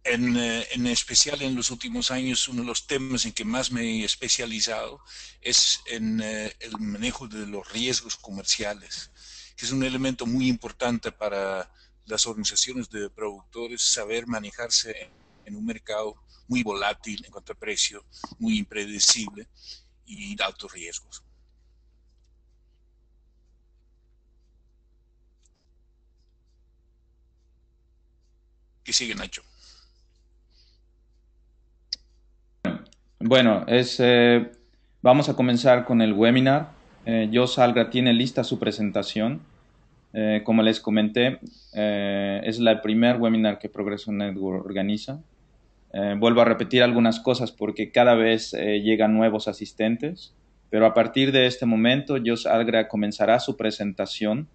En especial en los últimos años, uno de los temas en que más me he especializado es en el manejo de los riesgos comerciales, que es un elemento muy importante para las organizaciones de productores, saber manejarse en un mercado muy volátil en cuanto a precio, muy impredecible y de altos riesgos. ¿Qué sigue, Nacho? Bueno, vamos a comenzar con el webinar. Jos Algra tiene lista su presentación. Como les comenté, es el primer webinar que Progreso Network organiza. Vuelvo a repetir algunas cosas porque cada vez llegan nuevos asistentes, pero a partir de este momento, Jos Algra comenzará su presentación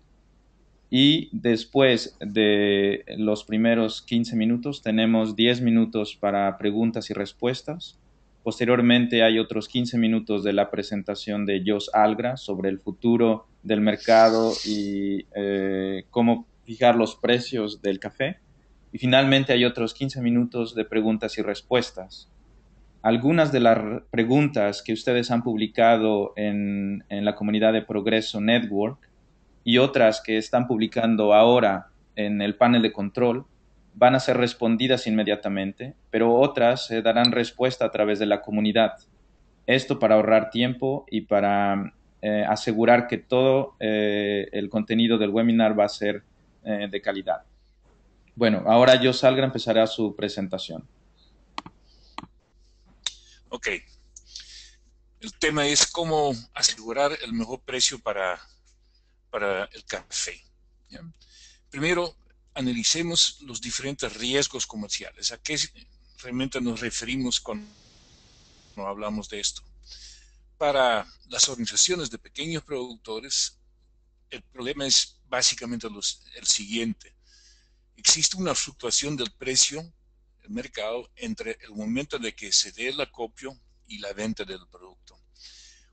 y después de los primeros 15 minutos tenemos 10 minutos para preguntas y respuestas. Posteriormente hay otros 15 minutos de la presentación de Jos Algra sobre el futuro del mercado y cómo fijar los precios del café. Y finalmente hay otros 15 minutos de preguntas y respuestas. Algunas de las preguntas que ustedes han publicado en la comunidad de Progreso Network y otras que están publicando ahora en el panel de control van a ser respondidas inmediatamente, pero otras darán respuesta a través de la comunidad. Esto para ahorrar tiempo y para asegurar que todo el contenido del webinar va a ser de calidad. Bueno, ahora yo salga, empezará su presentación. Ok, el tema es cómo asegurar el mejor precio para el café. ¿Ya? Primero, analicemos los diferentes riesgos comerciales. ¿A qué realmente nos referimos cuando hablamos de esto? Para las organizaciones de pequeños productores, el problema es básicamente el siguiente. Existe una fluctuación del precio del mercado entre el momento de que se dé el acopio y la venta del producto.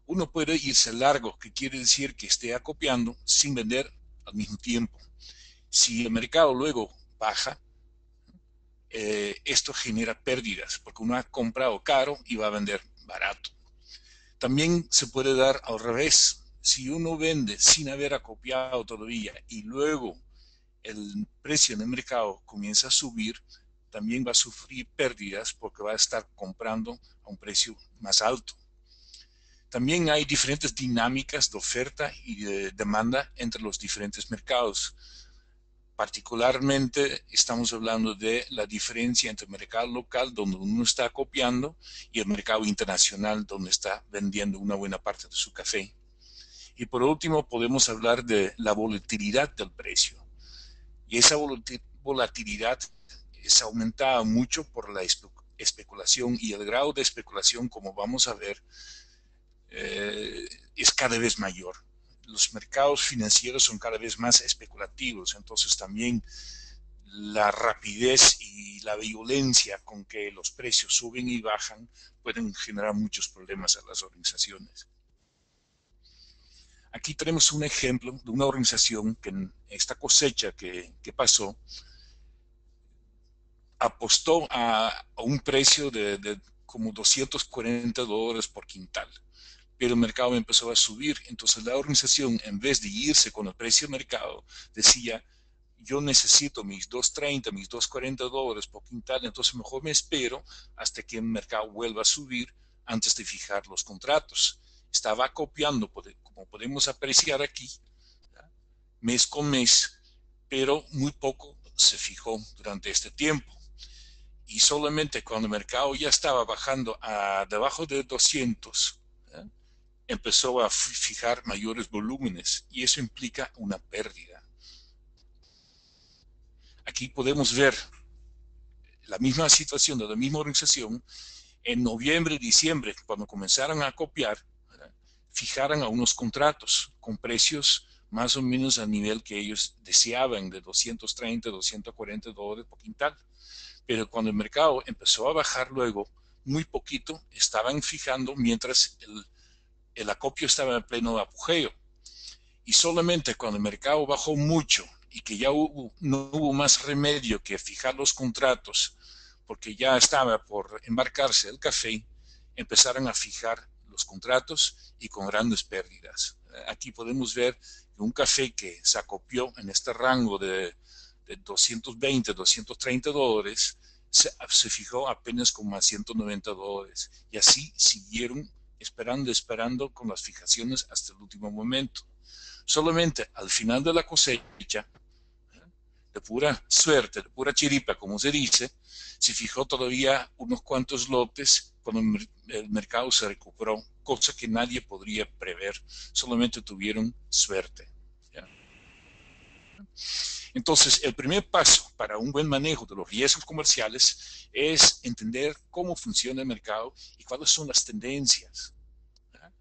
Uno puede irse largo, que quiere decir que esté acopiando sin vender al mismo tiempo. Si el mercado luego baja, esto genera pérdidas, porque uno ha comprado caro y va a vender barato. También se puede dar al revés. Si uno vende sin haber acopiado todavía y luego el precio en el mercado comienza a subir, también va a sufrir pérdidas porque va a estar comprando a un precio más alto. También hay diferentes dinámicas de oferta y de demanda entre los diferentes mercados. Particularmente estamos hablando de la diferencia entre el mercado local, donde uno está copiando, y el mercado internacional, donde está vendiendo una buena parte de su café. Y por último, podemos hablar de la volatilidad del precio. Y esa volatilidad es aumentada mucho por la especulación, y el grado de especulación, como vamos a ver, es cada vez mayor. Los mercados financieros son cada vez más especulativos, entonces también la rapidez y la violencia con que los precios suben y bajan pueden generar muchos problemas a las organizaciones. Aquí tenemos un ejemplo de una organización que en esta cosecha que pasó apostó a un precio de como $240 por quintal, pero el mercado empezó a subir. Entonces la organización, en vez de irse con el precio de mercado, decía, yo necesito mis 230, mis $240 por quintal, entonces mejor me espero hasta que el mercado vuelva a subir antes de fijar los contratos. Estaba copiando, como podemos apreciar aquí, mes con mes, pero muy poco se fijó durante este tiempo. Y solamente cuando el mercado ya estaba bajando a debajo de 200, ¿eh? Empezó a fijar mayores volúmenes, y eso implica una pérdida. Aquí podemos ver la misma situación de la misma organización en noviembre y diciembre, cuando comenzaron a copiar, ¿verdad? Fijaron a unos contratos con precios más o menos al nivel que ellos deseaban, de 230, $240 por quintal. Pero cuando el mercado empezó a bajar luego, muy poquito, estaban fijando mientras el acopio estaba en pleno apogeo. Y solamente cuando el mercado bajó mucho y que ya no hubo más remedio que fijar los contratos porque ya estaba por embarcarse el café, empezaron a fijar los contratos y con grandes pérdidas. Aquí podemos ver que un café que se acopió en este rango de 220, 230 dólares, se fijó apenas como a 190 dólares. Y así siguieron esperando con las fijaciones hasta el último momento. Solamente al final de la cosecha, de pura suerte, de pura chiripa, como se dice, se fijó todavía unos cuantos lotes cuando el mercado se recuperó, cosa que nadie podría prever, solamente tuvieron suerte. ¿Ya? Entonces, el primer paso para un buen manejo de los riesgos comerciales es entender cómo funciona el mercado y cuáles son las tendencias. ¿Ya?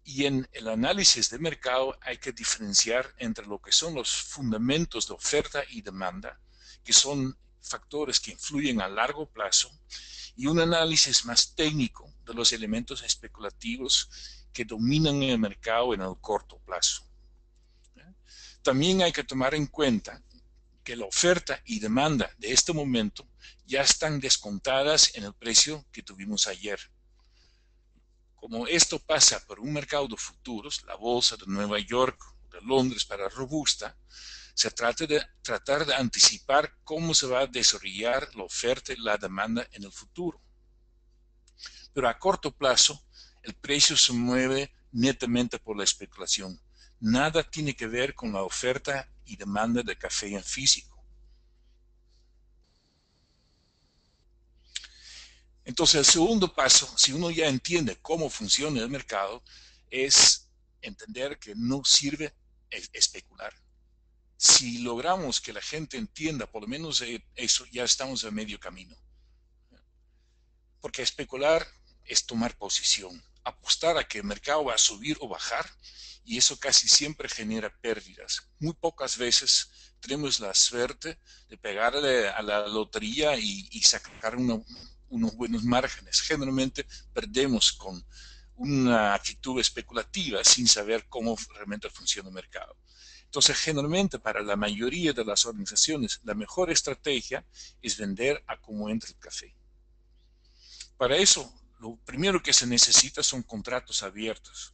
Y en el análisis de mercado hay que diferenciar entre lo que son los fundamentos de oferta y demanda, que son factores que influyen a largo plazo, y un análisis más técnico de los elementos especulativos que dominan el mercado en el corto plazo. También hay que tomar en cuenta que la oferta y demanda de este momento ya están descontadas en el precio que tuvimos ayer. Como esto pasa por un mercado de futuros, la bolsa de Nueva York, de Londres para robusta, se trata de tratar de anticipar cómo se va a desarrollar la oferta y la demanda en el futuro. Pero a corto plazo, el precio se mueve netamente por la especulación. Nada tiene que ver con la oferta y demanda de café en físico. Entonces, el segundo paso, si uno ya entiende cómo funciona el mercado, es entender que no sirve especular. Si logramos que la gente entienda por lo menos eso, ya estamos a medio camino. Porque especular es tomar posición, apostar a que el mercado va a subir o bajar, y eso casi siempre genera pérdidas. Muy pocas veces tenemos la suerte de pegarle a la lotería y sacar unos buenos márgenes. Generalmente perdemos con una actitud especulativa sin saber cómo realmente funciona el mercado. Entonces, generalmente para la mayoría de las organizaciones, la mejor estrategia es vender a como entra el café. Para eso, lo primero que se necesita son contratos abiertos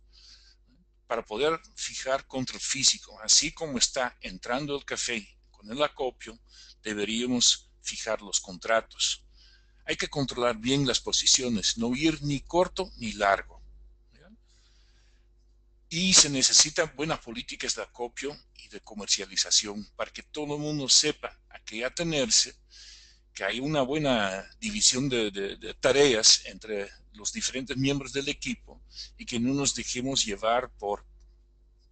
para poder fijar contra el físico. Así como está entrando el café con el acopio, deberíamos fijar los contratos. Hay que controlar bien las posiciones, no ir ni corto ni largo. ¿Ya? Y se necesitan buenas políticas de acopio y de comercialización para que todo el mundo sepa a qué atenerse, que hay una buena división de tareas entre los diferentes miembros del equipo y que no nos dejemos llevar por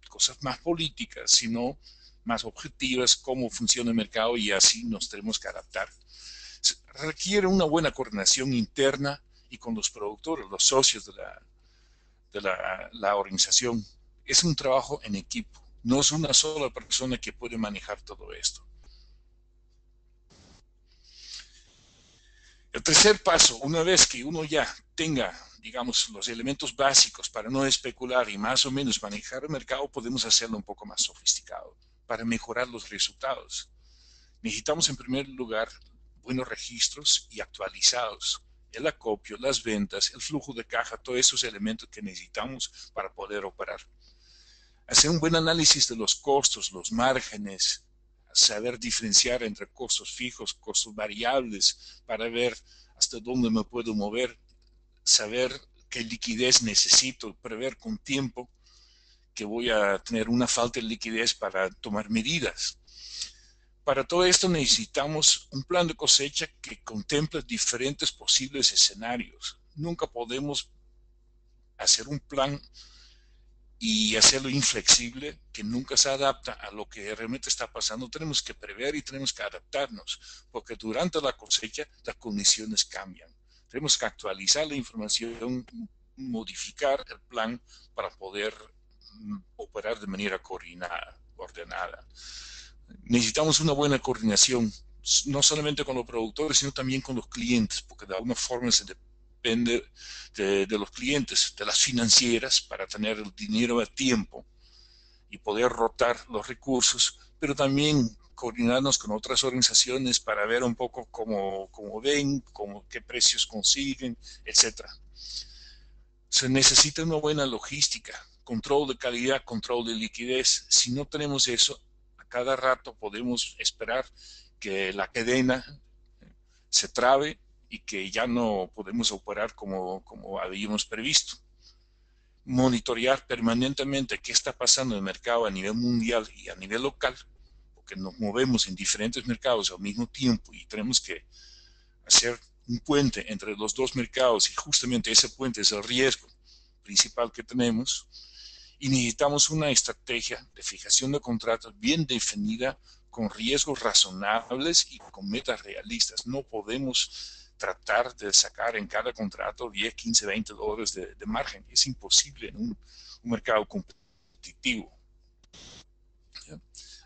cosas más políticas, sino más objetivas, cómo funciona el mercado, y así nos tenemos que adaptar. Se requiere una buena coordinación interna y con los productores, los socios de la organización. Es un trabajo en equipo, no es una sola persona que puede manejar todo esto. El tercer paso, una vez que uno ya tenga, digamos, los elementos básicos para no especular y más o menos manejar el mercado, podemos hacerlo un poco más sofisticado para mejorar los resultados. Necesitamos en primer lugar buenos registros y actualizados. El acopio, las ventas, el flujo de caja, todos esos elementos que necesitamos para poder operar. Hacer un buen análisis de los costos, los márgenes, saber diferenciar entre costos fijos, costos variables, para ver hasta dónde me puedo mover, saber qué liquidez necesito, prever con tiempo que voy a tener una falta de liquidez para tomar medidas. Para todo esto necesitamos un plan de cosecha que contemple diferentes posibles escenarios. Nunca podemos hacer un plan y hacerlo inflexible, que nunca se adapta a lo que realmente está pasando. Tenemos que prever y tenemos que adaptarnos, porque durante la cosecha las condiciones cambian. Tenemos que actualizar la información, modificar el plan para poder operar de manera coordinada, ordenada. Necesitamos una buena coordinación, no solamente con los productores, sino también con los clientes, porque de alguna forma se depende de los clientes, de las financieras, para tener el dinero a tiempo y poder rotar los recursos, pero también coordinarnos con otras organizaciones para ver un poco cómo ven, qué precios consiguen, etcétera. Se necesita una buena logística, control de calidad, control de liquidez. Si no tenemos eso, a cada rato podemos esperar que la cadena se trabe y que ya no podemos operar como habíamos previsto. Monitorear permanentemente qué está pasando en el mercado a nivel mundial y a nivel local, porque nos movemos en diferentes mercados al mismo tiempo y tenemos que hacer un puente entre los dos mercados, y justamente ese puente es el riesgo principal que tenemos. Y necesitamos una estrategia de fijación de contratos bien definida, con riesgos razonables y con metas realistas. No podemos tratar de sacar en cada contrato 10, 15, 20 dólares de margen. Es imposible en un mercado competitivo.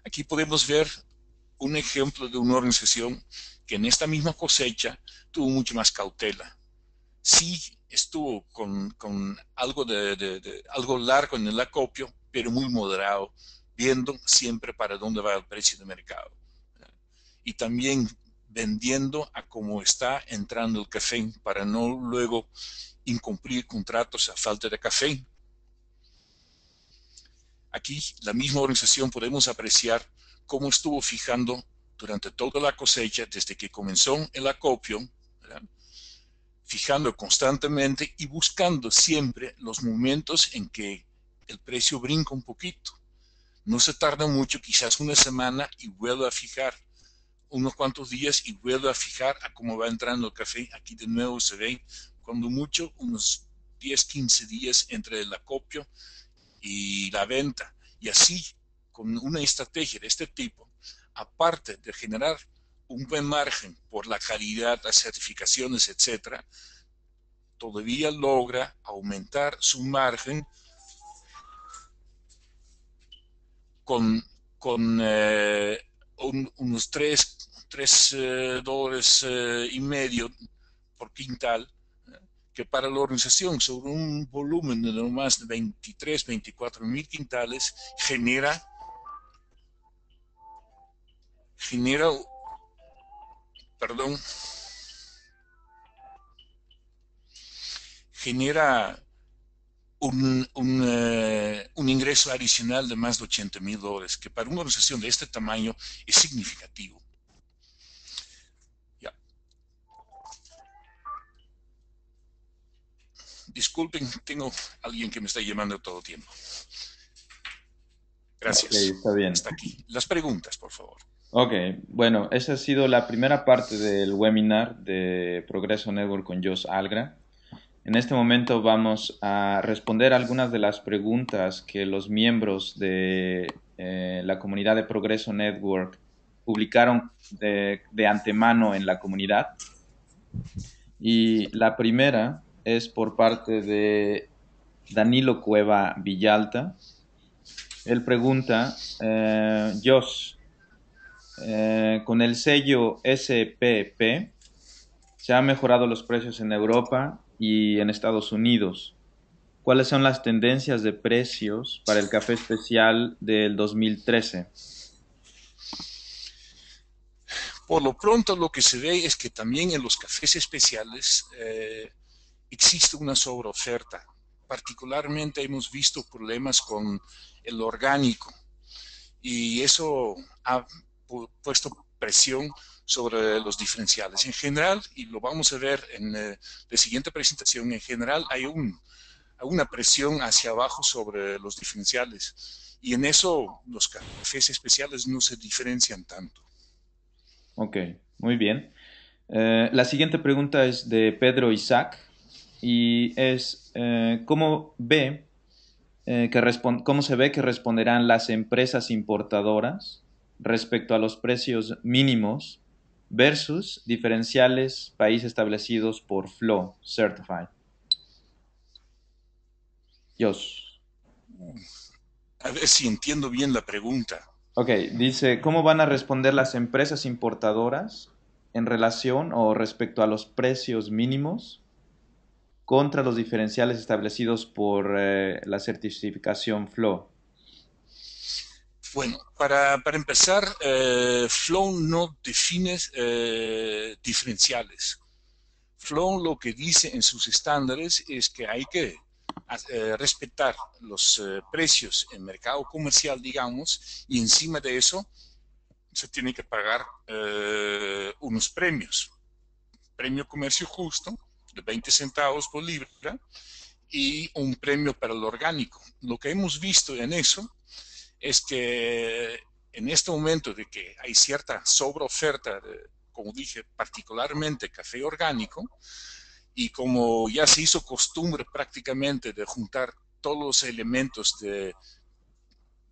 Aquí podemos ver un ejemplo de una organización que en esta misma cosecha tuvo mucha más cautela. Sí estuvo con algo, algo largo en el acopio, pero muy moderado, viendo siempre para dónde va el precio de mercado. Y también vendiendo a cómo está entrando el café, para no luego incumplir contratos a falta de café. Aquí la misma organización podemos apreciar cómo estuvo fijando durante toda la cosecha, desde que comenzó el acopio, ¿verdad?, fijando constantemente y buscando siempre los momentos en que el precio brinca un poquito. No se tarda mucho, quizás una semana, y vuelve a fijar unos cuantos días y vuelve a fijar a cómo va entrando el café. Aquí de nuevo se ve, cuando mucho, unos 10, 15 días entre el acopio y la venta. Y así, con una estrategia de este tipo, aparte de generar un buen margen por la calidad, las certificaciones, etcétera, todavía logra aumentar su margen con, con unos 3 dólares y medio por quintal, que para la organización, sobre un volumen de no más de 23, 24 mil quintales, genera, perdón, genera un ingreso adicional de más de 80,000 dólares, que para una organización de este tamaño es significativo. Ya. Disculpen, tengo alguien que me está llamando todo el tiempo. Ok, Gracias. está bien. Hasta aquí. Las preguntas, por favor. Ok, bueno, esa ha sido la primera parte del webinar de Progreso Network con Jos Algra. En este momento vamos a responder algunas de las preguntas que los miembros de la comunidad de Progreso Network publicaron de antemano en la comunidad. Y la primera es por parte de Danilo Cueva Villalta. Él pregunta, Jos, con el sello SPP, se han mejorado los precios en Europa y en Estados Unidos. ¿Cuáles son las tendencias de precios para el café especial del 2013? Por lo pronto, lo que se ve es que también en los cafés especiales existe una sobreoferta. Particularmente hemos visto problemas con el orgánico, y eso ha puesto presión sobre los diferenciales. En general, y lo vamos a ver en la siguiente presentación, en general hay una presión hacia abajo sobre los diferenciales, y en eso los cafés especiales no se diferencian tanto. Ok, muy bien. La siguiente pregunta es de Pedro Isaac y es ¿cómo se ve que responderán las empresas importadoras respecto a los precios mínimos versus diferenciales países establecidos por FLO Certified? Jos. A ver si entiendo bien la pregunta. Ok, dice, ¿cómo van a responder las empresas importadoras en relación o respecto a los precios mínimos contra los diferenciales establecidos por la certificación FLO? Bueno, para empezar, Flow no define diferenciales. Flow lo que dice en sus estándares es que hay que respetar los precios en mercado comercial, digamos, y encima de eso se tiene que pagar unos premios. Premio comercio justo de 20 centavos por libra y un premio para el orgánico. Lo que hemos visto en eso es que en este momento de que hay cierta sobreoferta, como dije, particularmente café orgánico, y como ya se hizo costumbre prácticamente de juntar todos los elementos de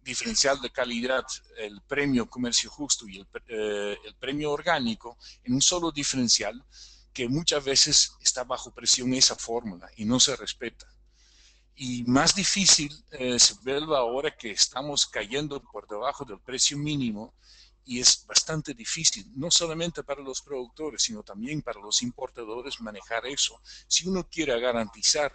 diferencial de calidad, el premio comercio justo y el premio orgánico en un solo diferencial, que muchas veces está bajo presión esa fórmula y no se respeta. Y más difícil se vuelve ahora que estamos cayendo por debajo del precio mínimo y es bastante difícil, no solamente para los productores, sino también para los importadores manejar eso. Si uno quiere garantizar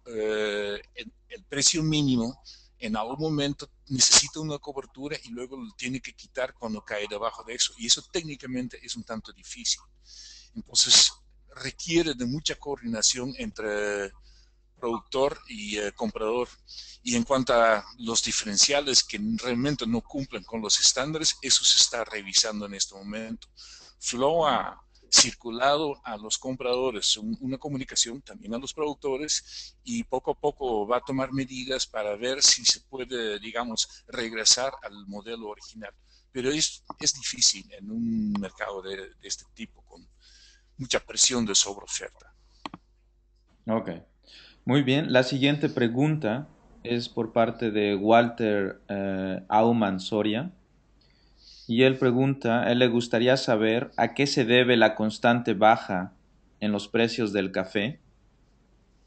el precio mínimo, en algún momento necesita una cobertura y luego lo tiene que quitar cuando cae debajo de eso. Y eso técnicamente es un tanto difícil. Entonces requiere de mucha coordinación entre productor y comprador. Y en cuanto a los diferenciales que realmente no cumplen con los estándares, eso se está revisando en este momento. Flow ha circulado a los compradores una comunicación también a los productores y poco a poco va a tomar medidas para ver si se puede, digamos, regresar al modelo original. Pero es difícil en un mercado de este tipo con mucha presión de sobreoferta. Ok, muy bien. La siguiente pregunta es por parte de Walter Aumann Soria. Y él pregunta, él le gustaría saber a qué se debe la constante baja en los precios del café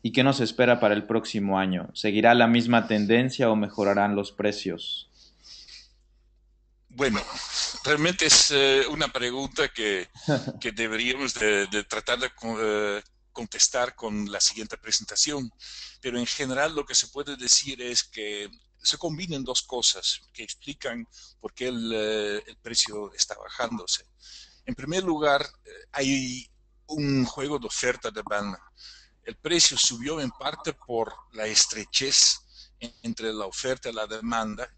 y qué nos espera para el próximo año. ¿Seguirá la misma tendencia o mejorarán los precios? Bueno, realmente es una pregunta que deberíamos de tratar de contestar con la siguiente presentación, pero en general lo que se puede decir es que se combinan dos cosas que explican por qué el precio está bajándose. En primer lugar, hay un juego de oferta-demanda. El precio subió en parte por la estrechez entre la oferta y la demanda.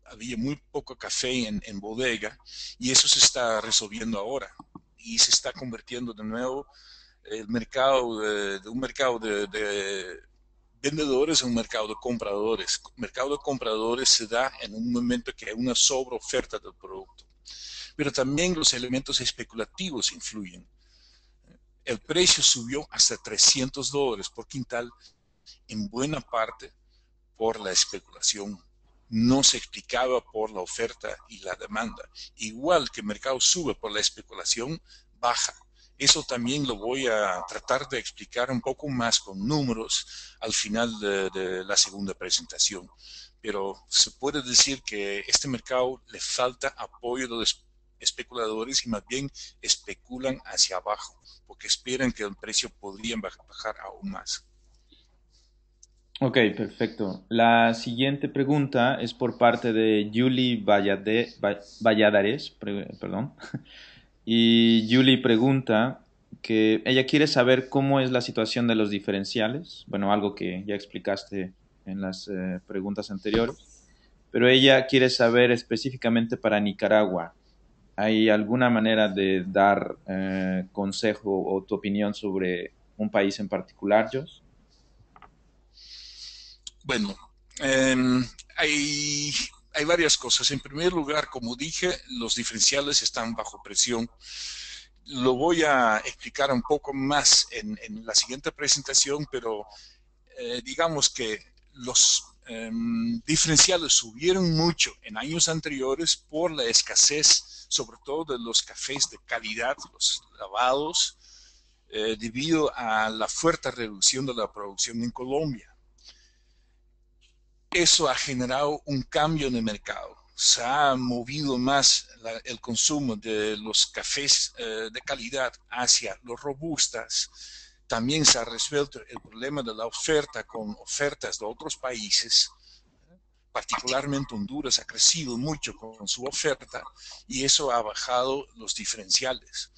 Había muy poco café en bodega y eso se está resolviendo ahora y se está convirtiendo de nuevo el mercado de un mercado de vendedores a un mercado de compradores. El mercado de compradores se da en un momento que hay una sobreoferta del producto, pero también los elementos especulativos influyen. El precio subió hasta $300 por quintal, en buena parte por la especulación. No se explicaba por la oferta y la demanda. Igual que el mercado sube por la especulación, baja. Eso también lo voy a tratar de explicar un poco más con números al final de la segunda presentación. Pero se puede decir que a este mercado le falta apoyo de los especuladores y más bien especulan hacia abajo porque esperan que el precio podría bajar aún más. Ok, perfecto. La siguiente pregunta es por parte de Julie Valladares, perdón. Y Julie pregunta que ella quiere saber cómo es la situación de los diferenciales. Bueno, algo que ya explicaste en las preguntas anteriores. Pero ella quiere saber específicamente para Nicaragua. ¿Hay alguna manera de dar consejo o tu opinión sobre un país en particular, Jos? Bueno, eh, hay, hay varias cosas. En primer lugar, como dije, los diferenciales están bajo presión. Lo voy a explicar un poco más en la siguiente presentación, pero digamos que los diferenciales subieron mucho en años anteriores por la escasez, sobre todo de los cafés de calidad, los lavados, debido a la fuerte reducción de la producción en Colombia. Eso ha generado un cambio en el mercado. Se ha movido más el consumo de los cafés de calidad hacia los robustas. También se ha resuelto el problema de la oferta con ofertas de otros países particularmente Honduras, ha crecido mucho con su oferta y eso ha bajado los diferenciales.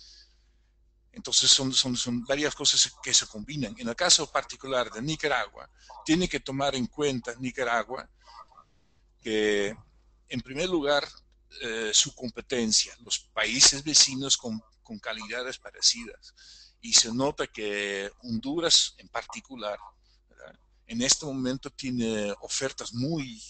Entonces son varias cosas que se combinan. En el caso particular de Nicaragua, tiene que tomar en cuenta Nicaragua que, en primer lugar, su competencia, los países vecinos con calidades parecidas. Y se nota que Honduras en particular, ¿verdad?, en este momento tiene ofertas muy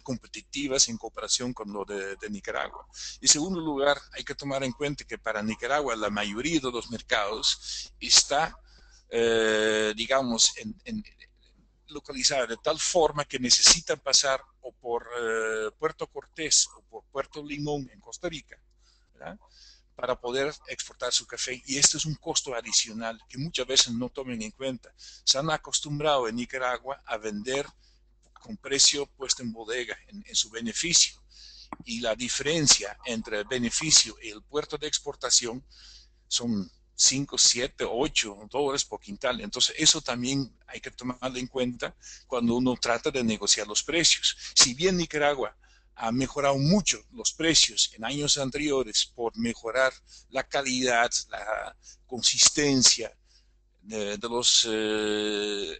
competitivas en comparación con lo de Nicaragua. En segundo lugar, hay que tomar en cuenta que para Nicaragua la mayoría de los mercados está, digamos, localizada de tal forma que necesitan pasar o por Puerto Cortés o por Puerto Limón en Costa Rica, ¿verdad?, para poder exportar su café. Y este es un costo adicional que muchas veces no tomen en cuenta. Se han acostumbrado en Nicaragua a vender con precio puesto en bodega, en su beneficio. Y la diferencia entre el beneficio y el puerto de exportación son 5, 7, 8 dólares por quintal. Entonces eso también hay que tomarlo en cuenta cuando uno trata de negociar los precios. Si bien Nicaragua ha mejorado mucho los precios en años anteriores por mejorar la calidad, la consistencia de los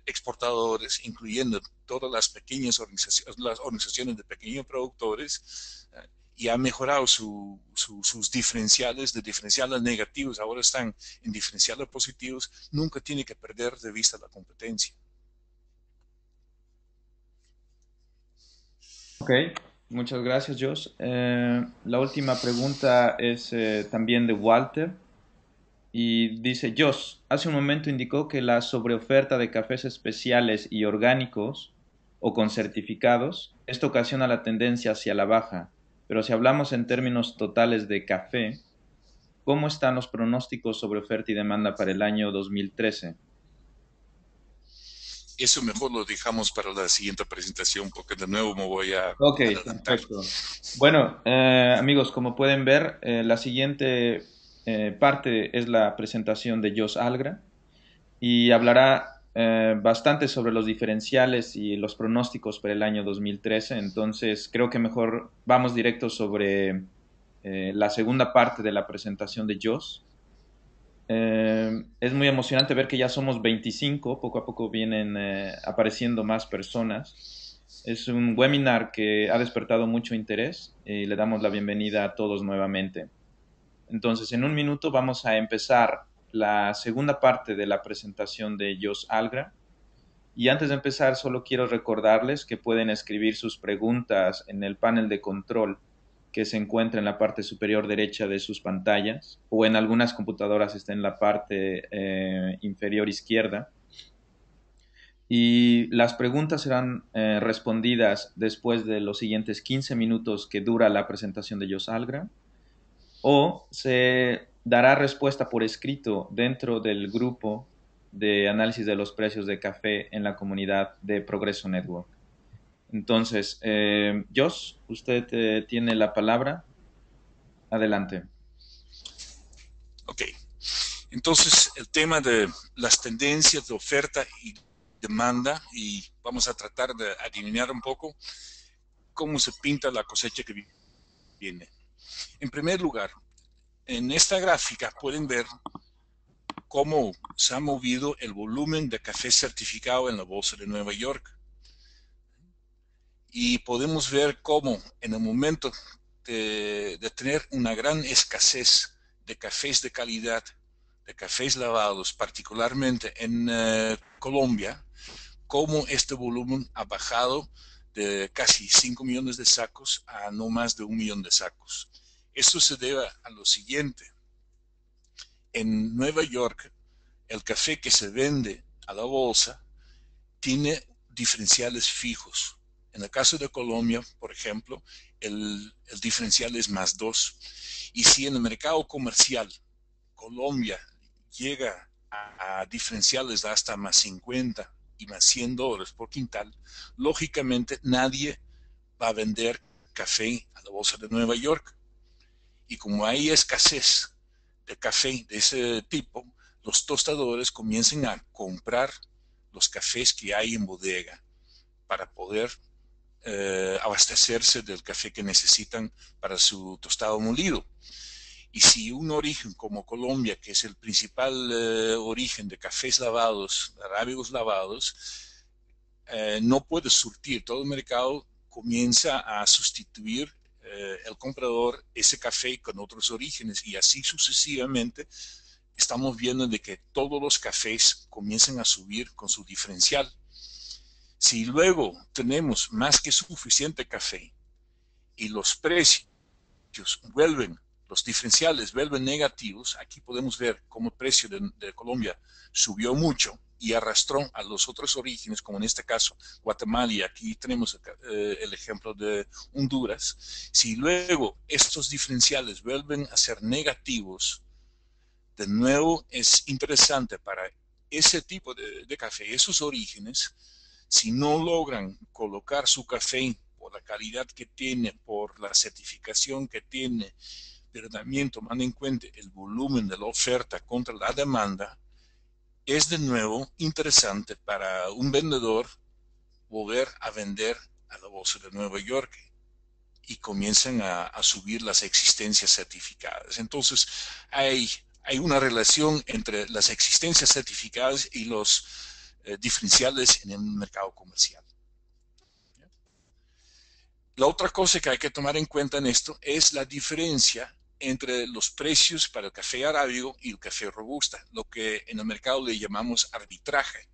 exportadores, incluyendo todas las pequeñas organizaciones, las organizaciones de pequeños productores, y ha mejorado sus diferenciales, de diferenciales negativos, ahora están en diferenciales positivos, nunca tiene que perder de vista la competencia. Ok, muchas gracias, Josh. La última pregunta es también de Walter y dice, Josh, hace un momento indicó que la sobreoferta de cafés especiales y orgánicos o con certificados, esto ocasiona la tendencia hacia la baja, pero si hablamos en términos totales de café, ¿cómo están los pronósticos sobre oferta y demanda para el año 2013? Eso mejor lo dejamos para la siguiente presentación porque de nuevo me voy a Ok, adelantar. perfecto. Bueno, amigos, como pueden ver, la siguiente parte es la presentación de Jos Algra y hablará bastante sobre los diferenciales y los pronósticos para el año 2013. Entonces, creo que mejor vamos directo sobre la segunda parte de la presentación de Jos. Es muy emocionante ver que ya somos 25, poco a poco vienen apareciendo más personas. Es un webinar que ha despertado mucho interés y le damos la bienvenida a todos nuevamente. Entonces, en un minuto vamos a empezar la segunda parte de la presentación de Jos Algra. Y antes de empezar, solo quiero recordarles que pueden escribir sus preguntas en el panel de control que se encuentra en la parte superior derecha de sus pantallas, o en algunas computadoras está en la parte inferior izquierda. Y las preguntas serán respondidas después de los siguientes 15 minutos que dura la presentación de Jos Algra, o se dará respuesta por escrito dentro del grupo de análisis de los precios de café en la comunidad de Progreso Network. Entonces, Jos, usted tiene la palabra. Adelante. Ok, entonces el tema de las tendencias de oferta y demanda, y vamos a tratar de adivinar un poco cómo se pinta la cosecha que viene. En primer lugar, en esta gráfica pueden ver cómo se ha movido el volumen de café certificado en la bolsa de Nueva York. Y podemos ver cómo en el momento de tener una gran escasez de cafés de calidad, de cafés lavados, particularmente en Colombia, cómo este volumen ha bajado de casi 5 millones de sacos a no más de 1 millón de sacos. Esto se debe a lo siguiente. En Nueva York, el café que se vende a la bolsa tiene diferenciales fijos. En el caso de Colombia, por ejemplo, el diferencial es +2. Y si en el mercado comercial Colombia llega a diferenciales de hasta +50 y +100 dólares por quintal, lógicamente nadie va a vender café a la bolsa de Nueva York. Y como hay escasez de café de ese tipo, los tostadores comienzan a comprar los cafés que hay en bodega para poder abastecerse del café que necesitan para su tostado molido. Y si un origen como Colombia, que es el principal origen de cafés lavados, arábigos lavados, no puede surtir todo el mercado, comienza a sustituir el comprador ese café con otros orígenes y así sucesivamente estamos viendo de que todos los cafés comienzan a subir con su diferencial. Si luego tenemos más que suficiente café y los precios vuelven, los diferenciales vuelven negativos, aquí podemos ver cómo el precio de Colombia subió mucho y arrastró a los otros orígenes, como en este caso Guatemala, y aquí tenemos el ejemplo de Honduras. Si luego estos diferenciales vuelven a ser negativos, de nuevo es interesante para ese tipo de café, esos orígenes, si no logran colocar su café por la calidad que tiene, por la certificación que tiene, pero también tomando en cuenta el volumen de la oferta contra la demanda, es de nuevo interesante para un vendedor volver a vender a la bolsa de Nueva York y comienzan a subir las existencias certificadas. Entonces, hay una relación entre las existencias certificadas y los diferenciales en el mercado comercial. La otra cosa que hay que tomar en cuenta en esto es la diferencia entre los precios para el café arábigo y el café robusta, lo que en el mercado le llamamos arbitraje.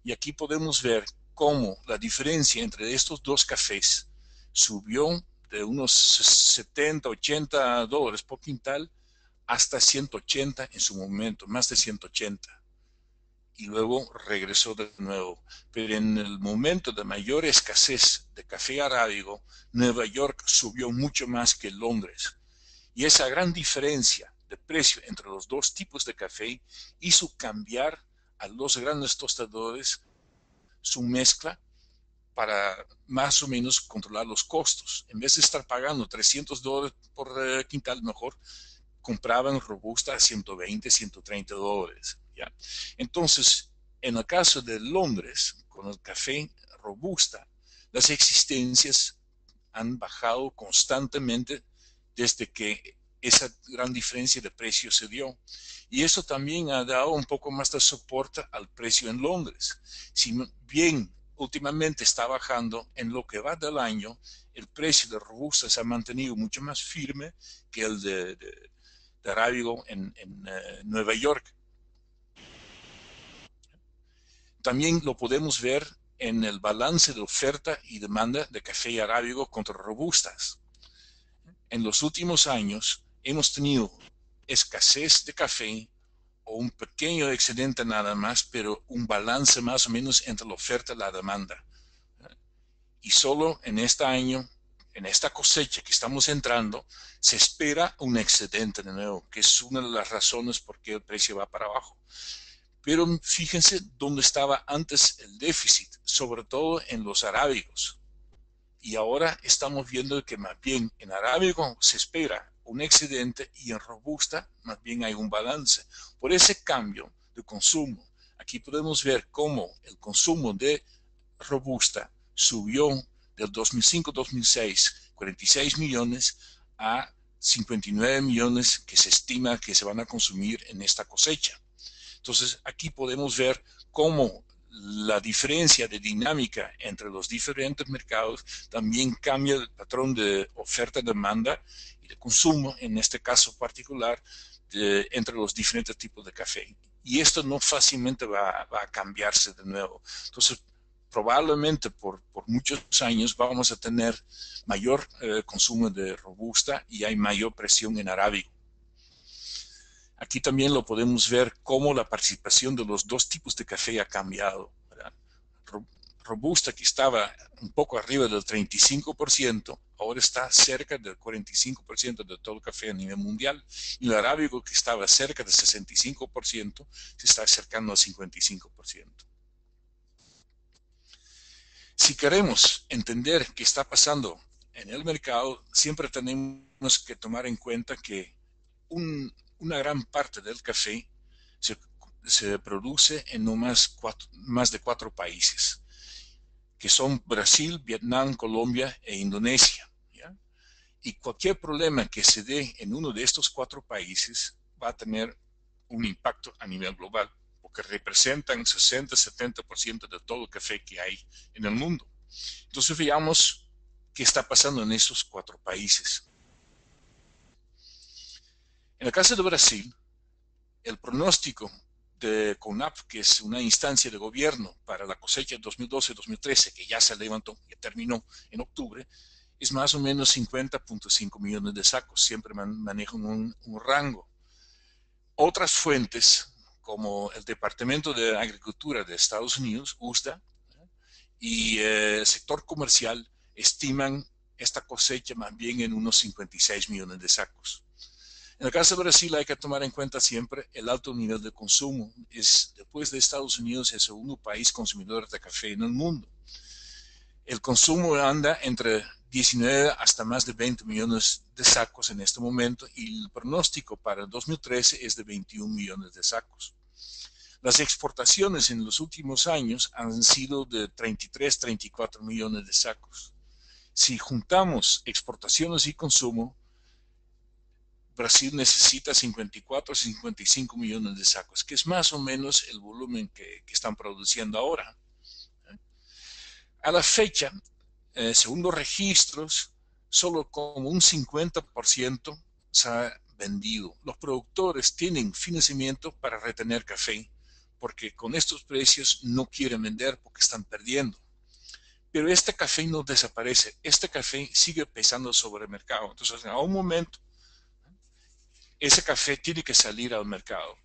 Y aquí podemos ver cómo la diferencia entre estos dos cafés subió de unos 70, 80 dólares por quintal hasta 180 en su momento, más de 180. Y luego regresó de nuevo. Pero en el momento de mayor escasez de café arábigo, Nueva York subió mucho más que Londres. Y esa gran diferencia de precio entre los dos tipos de café hizo cambiar a los grandes tostadores su mezcla para más o menos controlar los costos. En vez de estar pagando 300 dólares por quintal, mejor compraban robusta a 120, 130 dólares. ¿Ya? Entonces, en el caso de Londres, con el café robusta, las existencias han bajado constantemente desde que esa gran diferencia de precio se dio. Y eso también ha dado un poco más de soporte al precio en Londres. Si bien últimamente está bajando, en lo que va del año, el precio de robusta se ha mantenido mucho más firme que el de arábigo en Nueva York. También lo podemos ver en el balance de oferta y demanda de café arábigo contra robustas. En los últimos años hemos tenido escasez de café o un pequeño excedente nada más, pero un balance más o menos entre la oferta y la demanda. Y solo en este año, en esta cosecha que estamos entrando, se espera un excedente de nuevo, que es una de las razones por qué el precio va para abajo. Pero fíjense dónde estaba antes el déficit, sobre todo en los arábigos. Y ahora estamos viendo que más bien en arábigo se espera un excedente y en robusta más bien hay un balance. Por ese cambio de consumo, aquí podemos ver cómo el consumo de robusta subió del 2005-2006, 46 millones a 59 millones que se estima que se van a consumir en esta cosecha. Entonces aquí podemos ver cómo la diferencia de dinámica entre los diferentes mercados también cambia el patrón de oferta-demanda y de consumo, en este caso particular, entre los diferentes tipos de café. Y esto no fácilmente va a cambiarse de nuevo. Entonces, probablemente por muchos años vamos a tener mayor consumo de robusta y hay mayor presión en arábigo. Aquí también lo podemos ver cómo la participación de los dos tipos de café ha cambiado. ¿Verdad? Robusta, que estaba un poco arriba del 35%, ahora está cerca del 45% de todo el café a nivel mundial. Y el arábigo, que estaba cerca del 65%, se está acercando al 55%. Si queremos entender qué está pasando en el mercado, siempre tenemos que tomar en cuenta que una gran parte del café se produce en no más de 4 países, que son Brasil, Vietnam, Colombia e Indonesia. ¿Ya? Y cualquier problema que se dé en uno de estos 4 países va a tener un impacto a nivel global, porque representan 60-70% de todo el café que hay en el mundo. Entonces veamos qué está pasando en esos 4 países. En el caso de Brasil, el pronóstico de CONAP, que es una instancia de gobierno para la cosecha 2012-2013, que ya se levantó, ya terminó en octubre, es más o menos 50.5 millones de sacos. Siempre manejan un rango. Otras fuentes, como el Departamento de Agricultura de Estados Unidos, USDA, y el sector comercial, estiman esta cosecha más bien en unos 56 millones de sacos. En el caso de Brasil hay que tomar en cuenta siempre el alto nivel de consumo. Después de Estados Unidos, es el segundo país consumidor de café en el mundo. El consumo anda entre 19 hasta más de 20 millones de sacos en este momento, y el pronóstico para el 2013 es de 21 millones de sacos. Las exportaciones en los últimos años han sido de 33-34 millones de sacos. Si juntamos exportaciones y consumo, Brasil necesita 54-55 millones de sacos, que es más o menos el volumen que están produciendo ahora. A la fecha, según los registros, solo como un 50% se ha vendido. Los productores tienen financiamiento para retener café, porque con estos precios no quieren vender porque están perdiendo. Pero este café no desaparece, este café sigue pesando sobre el mercado. Entonces, en un momento, ese café tiene que salir al mercado.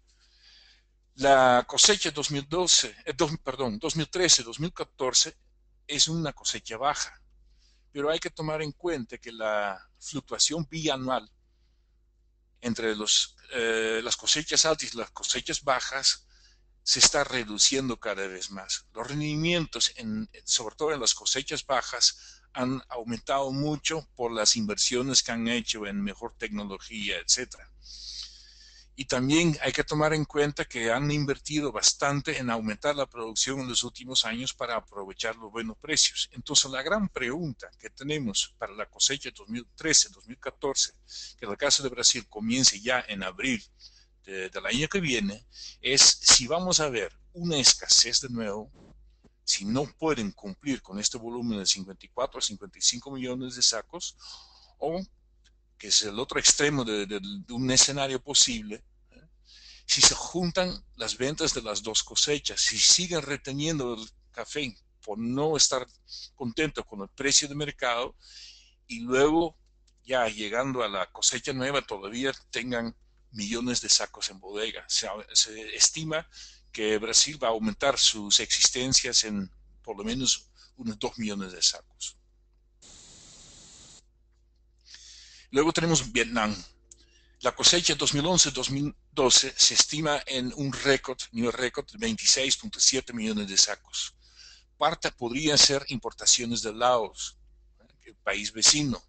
La cosecha 2013-2014 es una cosecha baja, pero hay que tomar en cuenta que la fluctuación bianual entre las cosechas altas y las cosechas bajas se está reduciendo cada vez más. Los rendimientos, sobre todo en las cosechas bajas, han aumentado mucho por las inversiones que han hecho en mejor tecnología, etcétera. Y también hay que tomar en cuenta que han invertido bastante en aumentar la producción en los últimos años para aprovechar los buenos precios. Entonces, la gran pregunta que tenemos para la cosecha 2013-2014, que en el caso de Brasil comience ya en abril del año que viene, es si vamos a ver una escasez de nuevo, si no pueden cumplir con este volumen de 54 a 55 millones de sacos, o que es el otro extremo de un escenario posible, si se juntan las ventas de las dos cosechas, si siguen reteniendo el café por no estar contento con el precio de mercado, y luego ya llegando a la cosecha nueva todavía tengan millones de sacos en bodega. Se estima que Brasil va a aumentar sus existencias en por lo menos unos 2 millones de sacos. Luego tenemos Vietnam. La cosecha 2011-2012 se estima en un nuevo récord de 26.7 millones de sacos. Parte podría ser importaciones de Laos, el país vecino.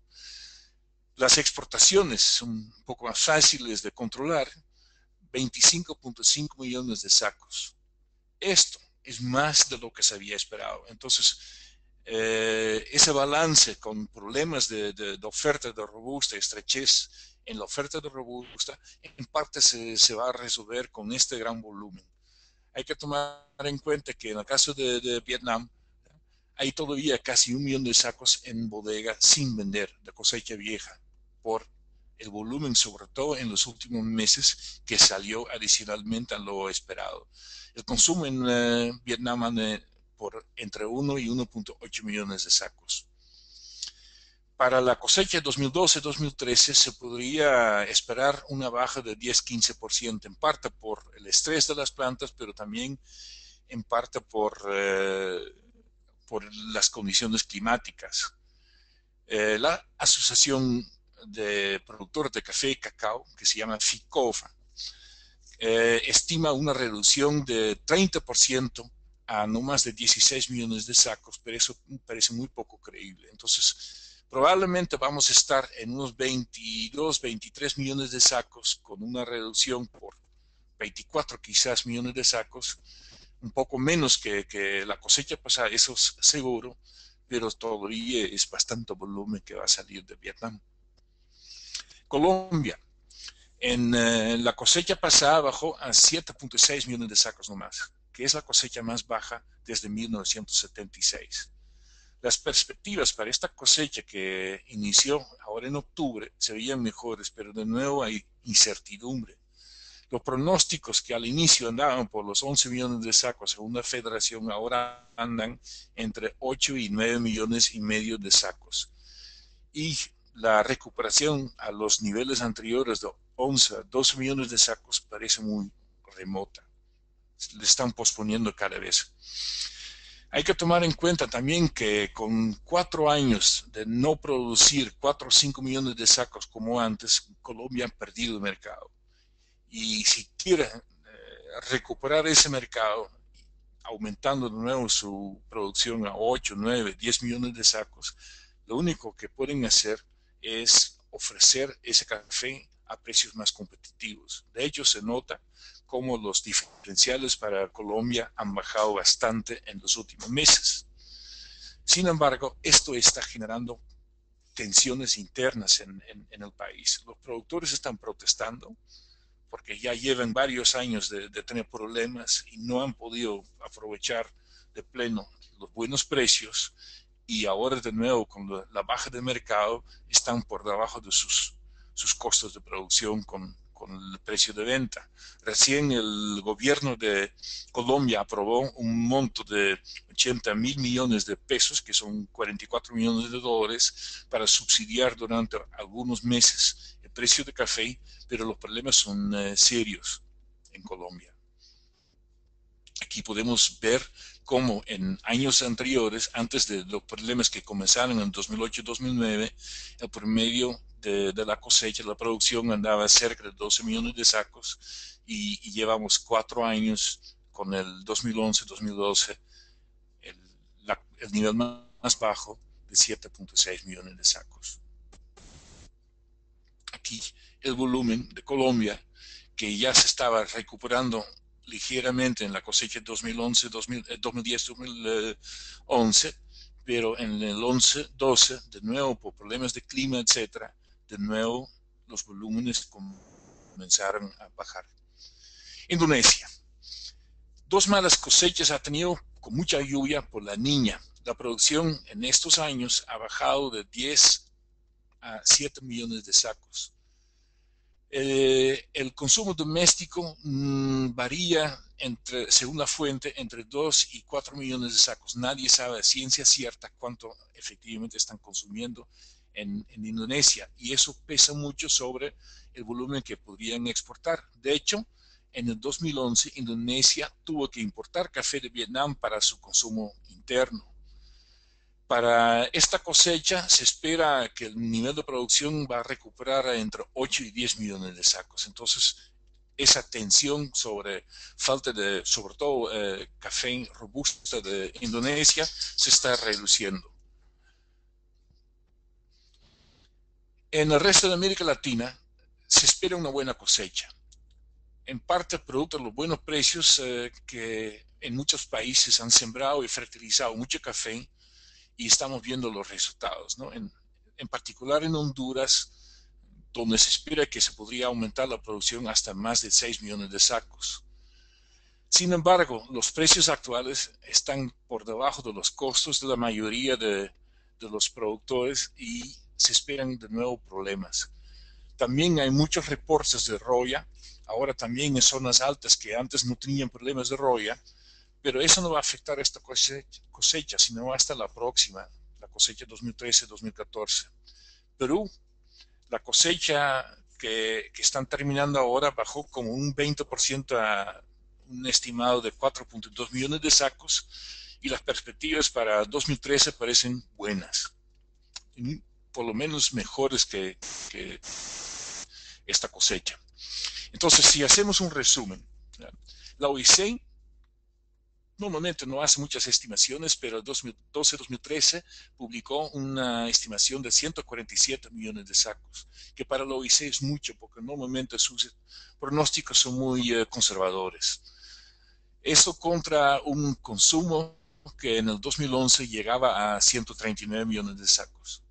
Las exportaciones son un poco más fáciles de controlar, 25.5 millones de sacos. Esto es más de lo que se había esperado. Entonces, ese balance con problemas de oferta de robusta, estrechez en la oferta de robusta, en parte se va a resolver con este gran volumen. Hay que tomar en cuenta que en el caso de Vietnam, hay todavía casi 1 millón de sacos en bodega sin vender, de cosecha vieja, por el volumen, sobre todo en los últimos meses, que salió adicionalmente a lo esperado. El consumo en Vietnam anda por entre 1 y 1.8 millones de sacos. Para la cosecha 2012-2013 se podría esperar una baja de 10-15%, en parte por el estrés de las plantas, pero también en parte por las condiciones climáticas. La Asociación de Productores de Café y Cacao, que se llama FICOFA, estima una reducción de 30% a no más de 16 millones de sacos, pero eso parece muy poco creíble. Entonces, probablemente vamos a estar en unos 22-23 millones de sacos, con una reducción por 24 quizás millones de sacos, un poco menos que la cosecha pasada, eso es seguro, pero todavía es bastante volumen que va a salir de Vietnam. Colombia, en la cosecha pasada bajó a 7.6 millones de sacos nomás, que es la cosecha más baja desde 1976. Las perspectivas para esta cosecha que inició ahora en octubre se veían mejores, pero de nuevo hay incertidumbre. Los pronósticos que al inicio andaban por los 11 millones de sacos según la federación ahora andan entre 8 y 9 millones y medio de sacos. Y la recuperación a los niveles anteriores de 11 a 12 millones de sacos parece muy remota. Le están posponiendo cada vez. Hay que tomar en cuenta también que con 4 años de no producir 4 o 5 millones de sacos como antes, Colombia ha perdido el mercado. Y si quiere recuperar ese mercado, aumentando de nuevo su producción a 8, 9, 10 millones de sacos, lo único que pueden hacer es ofrecer ese café a precios más competitivos. De hecho, se nota cómo los diferenciales para Colombia han bajado bastante en los últimos meses. Sin embargo, esto está generando tensiones internas en el país. Los productores están protestando porque ya llevan varios años de tener problemas y no han podido aprovechar de pleno los buenos precios, y ahora de nuevo con la baja de mercado están por debajo de sus costos de producción con el precio de venta. Recién el gobierno de Colombia aprobó un monto de 80.000 millones de pesos, que son 44 millones de dólares, para subsidiar durante algunos meses el precio de café, pero los problemas son serios en Colombia. Aquí podemos ver cómo en años anteriores, antes de los problemas que comenzaron en 2008-2009, el promedio de la cosecha, la producción andaba cerca de 12 millones de sacos, y llevamos 4 años con el 2011-2012, el, el nivel más bajo de 7.6 millones de sacos. Aquí el volumen de Colombia, que ya se estaba recuperando ligeramente en la cosecha 2011, 2010, 2011, pero en el 11, 12, de nuevo por problemas de clima, etcétera, de nuevo los volúmenes comenzaron a bajar. Indonesia. Dos malas cosechas ha tenido con mucha lluvia por la niña. La producción en estos años ha bajado de 10 a 7 millones de sacos. El consumo doméstico varía según la fuente entre 2 y 4 millones de sacos. Nadie sabe a ciencia cierta cuánto efectivamente están consumiendo en Indonesia, y eso pesa mucho sobre el volumen que podrían exportar. De hecho, en el 2011 Indonesia tuvo que importar café de Vietnam para su consumo interno. Para esta cosecha se espera que el nivel de producción va a recuperar entre 8 y 10 millones de sacos. Entonces, esa tensión sobre falta de, sobre todo, café robusta de Indonesia se está reduciendo. En el resto de América Latina se espera una buena cosecha, en parte producto de los buenos precios que en muchos países han sembrado y fertilizado mucho café, y estamos viendo los resultados, ¿no? En particular en Honduras, donde se espera que se podría aumentar la producción hasta más de 6 millones de sacos. Sin embargo, los precios actuales están por debajo de los costos de la mayoría de los productores, y se esperan de nuevo problemas. También hay muchos reportes de roya, ahora también en zonas altas que antes no tenían problemas de roya, pero eso no va a afectar esta cosecha, sino hasta la próxima, la cosecha 2013-2014. Perú, la cosecha que están terminando ahora bajó como un 20% a un estimado de 4.2 millones de sacos, y las perspectivas para 2013 parecen buenas, por lo menos mejores que esta cosecha. Entonces, si hacemos un resumen, la OIC normalmente no hace muchas estimaciones, pero en 2012-2013 publicó una estimación de 147 millones de sacos, que para la OIC es mucho, porque normalmente sus pronósticos son muy conservadores. Eso contra un consumo que en el 2011 llegaba a 139 millones de sacos.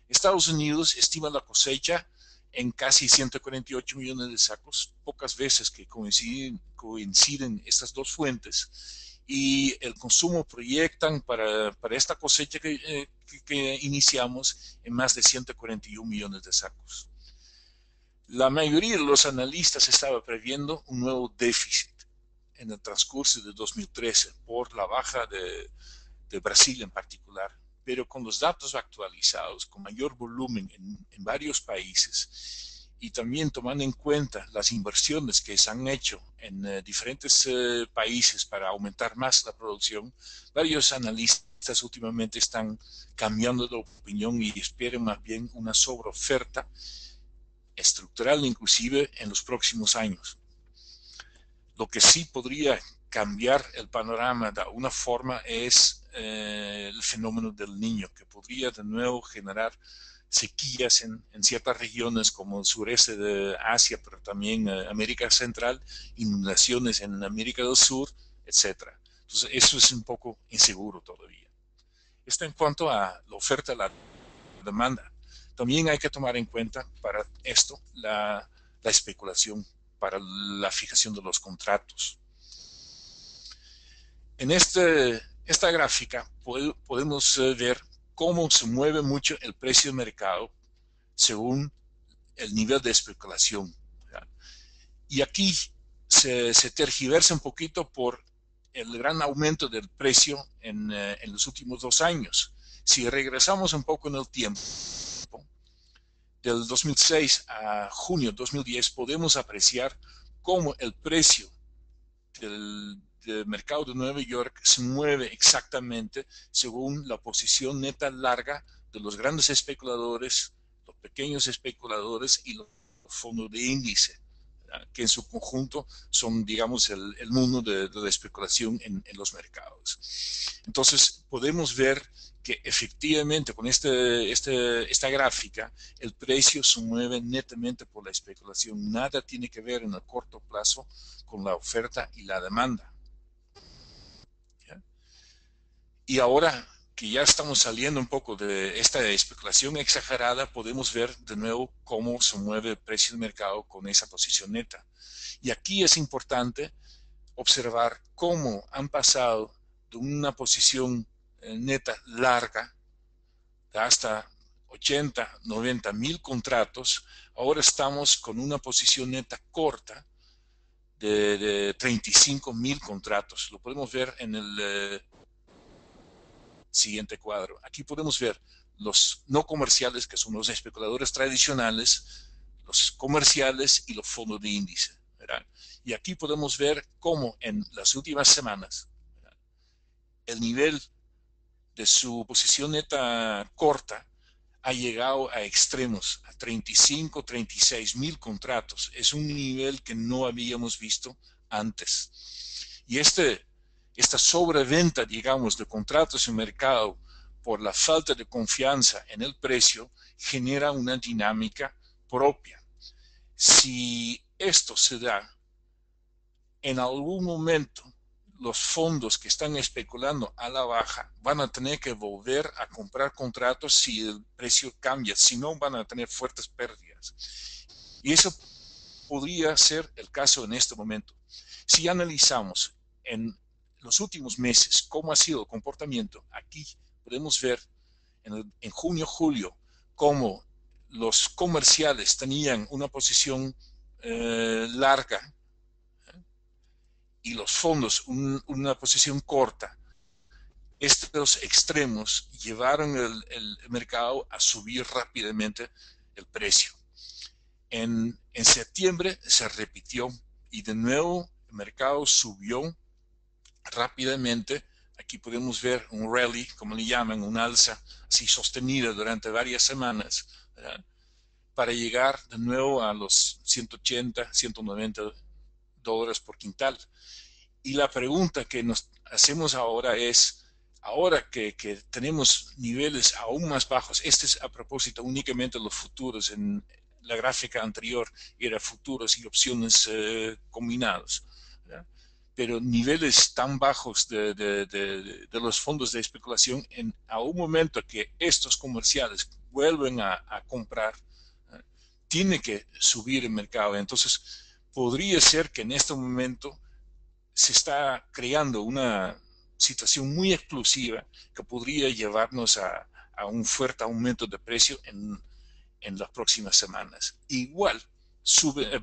Estados Unidos estima la cosecha en casi 148 millones de sacos, pocas veces que coinciden estas dos fuentes, y el consumo proyectan para esta cosecha que iniciamos en más de 141 millones de sacos. La mayoría de los analistas estaba previendo un nuevo déficit en el transcurso de 2013 por la baja de Brasil en particular, pero con los datos actualizados, con mayor volumen en varios países y también tomando en cuenta las inversiones que se han hecho en diferentes países para aumentar más la producción, varios analistas últimamente están cambiando de opinión y esperan más bien una sobreoferta estructural inclusive en los próximos años. Lo que sí podría cambiar el panorama de alguna forma es el fenómeno del niño, que podría de nuevo generar sequías en ciertas regiones como el sureste de Asia, pero también América Central, inundaciones en América del Sur, etcétera. Entonces, eso es un poco inseguro todavía. Esto en cuanto a la oferta y la demanda. También hay que tomar en cuenta para esto la especulación para la fijación de los contratos. En esta gráfica podemos ver cómo se mueve mucho el precio de mercado según el nivel de especulación. ¿Ya? Y aquí se tergiversa un poquito por el gran aumento del precio en los últimos 2 años. Si regresamos un poco en el tiempo, del 2006 a junio de 2010, podemos apreciar cómo el precio del mercado de Nueva York se mueve exactamente según la posición neta larga de los grandes especuladores, los pequeños especuladores y los fondos de índice, que en su conjunto son, digamos, el mundo de la especulación en los mercados. Entonces, podemos ver que efectivamente con esta gráfica el precio se mueve netamente por la especulación. Nada tiene que ver en el corto plazo con la oferta y la demanda. ¿Ya? Y ahora que ya estamos saliendo un poco de esta especulación exagerada, podemos ver de nuevo cómo se mueve el precio del mercado con esa posición neta. Y aquí es importante observar cómo han pasado de una posición neta larga hasta 80, 90 mil contratos, ahora estamos con una posición neta corta de 35 mil contratos. Lo podemos ver en el siguiente cuadro. Aquí podemos ver los no comerciales, que son los especuladores tradicionales, los comerciales y los fondos de índice. ¿Verdad? Y aquí podemos ver cómo en las últimas semanas, ¿verdad?, el nivel de su posición neta corta ha llegado a extremos, a 35, 36 mil contratos. Es un nivel que no habíamos visto antes. Y esta sobreventa, digamos, de contratos en mercado por la falta de confianza en el precio genera una dinámica propia. Si esto se da en algún momento, los fondos que están especulando a la baja van a tener que volver a comprar contratos si el precio cambia, si no van a tener fuertes pérdidas. Y eso podría ser el caso en este momento. Si analizamos en los últimos meses cómo ha sido el comportamiento, aquí podemos ver en junio, julio, cómo los comerciales tenían una posición larga y los fondos una posición corta. Estos extremos llevaron el mercado a subir rápidamente el precio. En septiembre se repitió y de nuevo el mercado subió rápidamente. Aquí podemos ver un rally, como le llaman, un alza así sostenida durante varias semanas, ¿verdad?, para llegar de nuevo a los 180, 190 dólares por quintal. Y la pregunta que nos hacemos ahora es, ahora que tenemos niveles aún más bajos, este es a propósito únicamente de los futuros, en la gráfica anterior era futuros y opciones combinados, ¿verdad?, pero niveles tan bajos de los fondos de especulación a un momento que estos comerciales vuelven a comprar, tiene que subir el mercado. Entonces, podría ser que en este momento se está creando una situación muy explosiva que podría llevarnos a un fuerte aumento de precio en las próximas semanas. Igual,